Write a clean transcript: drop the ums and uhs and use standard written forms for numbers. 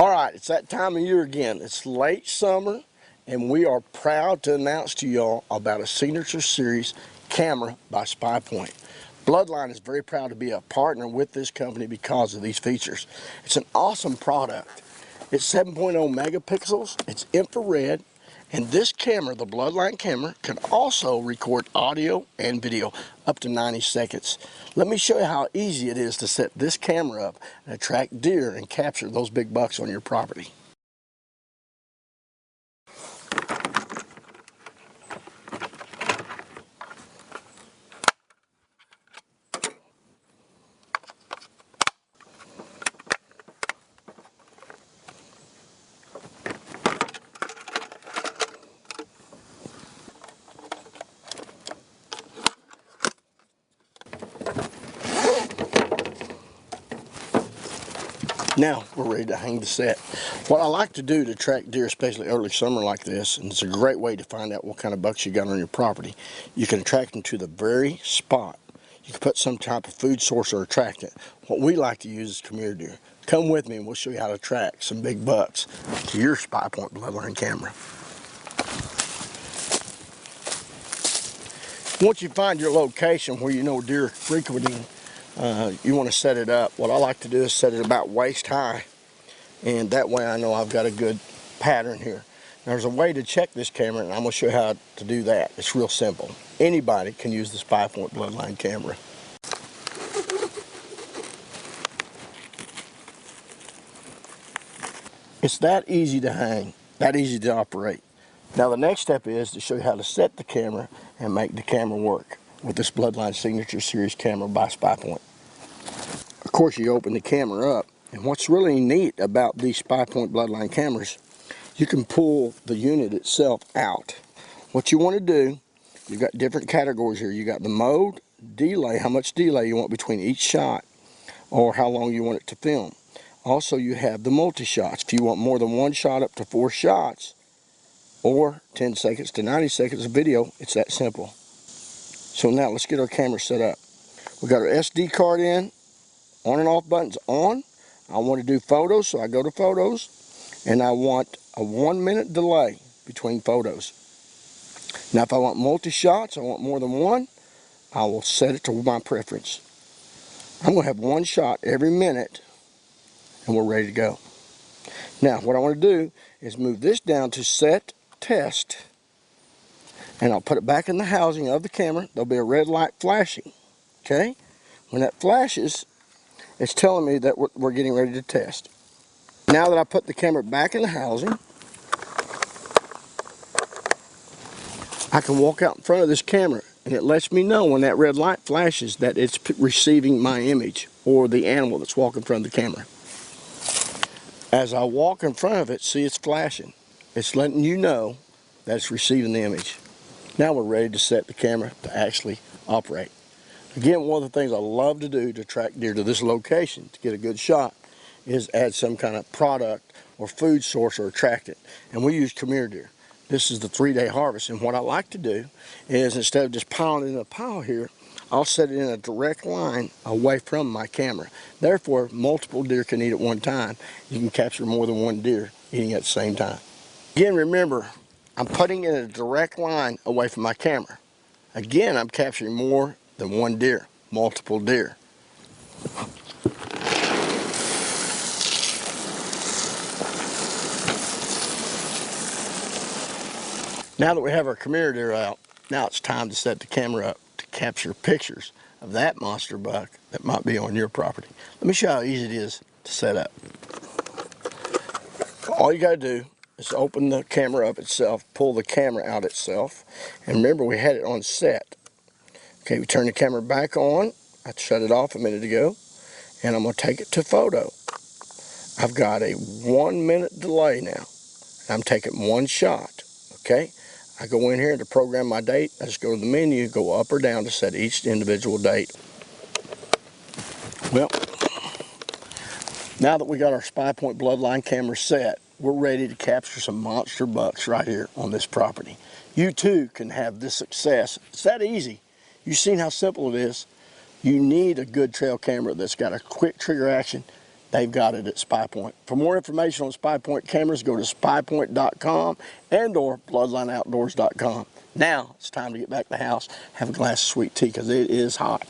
Alright, it's that time of year again. It's late summer, and we are proud to announce to y'all about a Signature Series camera by Spypoint. Bloodline is very proud to be a partner with this company because of these features. It's an awesome product. It's 7.0 megapixels, it's infrared, and this camera, the Bloodline camera, can also record audio and video up to 90 seconds. Let me show you how easy it is to set this camera up and attract deer and capture those big bucks on your property. Now we're ready to hang the set. What I like to do to track deer, especially early summer like this, and it's a great way to find out what kind of bucks you got on your property, you can attract them to the very spot. You can put some type of food source or attractant. What we like to use is camera deer. Come with me and we'll show you how to track some big bucks to your Spypoint Bloodline camera. Once you find your location where you know deer are frequenting, you want to set it up. What I like to do is set it about waist high, and that way I know I've got a good pattern here. There's a way to check this camera, and I'm going to show you how to do that. It's real simple. Anybody can use the Spypoint Bloodline camera. It's that easy to hang, that easy to operate. Now the next step is to show you how to set the camera and make the camera work with this Bloodline Signature Series camera by Spypoint. Of course, you open the camera up, and what's really neat about these Spypoint Bloodline cameras, you can pull the unit itself out. What you want to do, you've got different categories here. You got the mode, delay, how much delay you want between each shot, or how long you want it to film. Also, you have the multi-shots. If you want more than one shot, up to 4 shots, or 10 seconds to 90 seconds of video, it's that simple. So now let's get our camera set up. We got our SD card in, on and off buttons on. I want to do photos, so I go to photos, and I want a 1-minute delay between photos. Now if I want multi-shots, I want more than one, I will set it to my preference. I'm going to have 1 shot every minute, and we're ready to go. Now what I want to do is move this down to set test, and I'll put it back in the housing of the camera. There'll be a red light flashing. Okay, when that flashes, it's telling me that we're getting ready to test. Now that I put the camera back in the housing, I can walk out in front of this camera, and it lets me know when that red light flashes that it's receiving my image or the animal that's walking in front of the camera. As I walk in front of it, see, it's flashing. It's letting you know that it's receiving the image. Now we're ready to set the camera to actually operate. Again, one of the things I love to do to track deer to this location to get a good shot is add some kind of product or food source or attractant. And we use camera deer. This is the 3-day harvest, and what I like to do is, instead of just piling it in a pile here, I'll set it in a direct line away from my camera. Therefore, multiple deer can eat at one time. You can capture more than one deer eating at the same time. Again, remember, I'm putting it in a direct line away from my camera. Again, I'm capturing more than one deer, multiple deer. Now that we have our camera deer out, now it's time to set the camera up to capture pictures of that monster buck that might be on your property. Let me show you how easy it is to set up. All you got to do is open the camera up itself, pull the camera out itself, and remember we had it on set. Okay, we turn the camera back on. I shut it off a minute ago, and I'm going to take it to photo. I've got a 1-minute delay now. I'm taking 1 shot. Okay, I go in here to program my date. I just go to the menu, go up or down to set each individual date. Well, now that we got our Spypoint Bloodline camera set, we're ready to capture some monster bucks right here on this property. You too can have this success. It's that easy. You've seen how simple it is. You need a good trail camera that's got a quick trigger action. they've got it at Spypoint. For more information on Spypoint cameras, go to spypoint.com and or bloodlineoutdoors.com. Now it's time to get back to the house, have a glass of sweet tea because it is hot.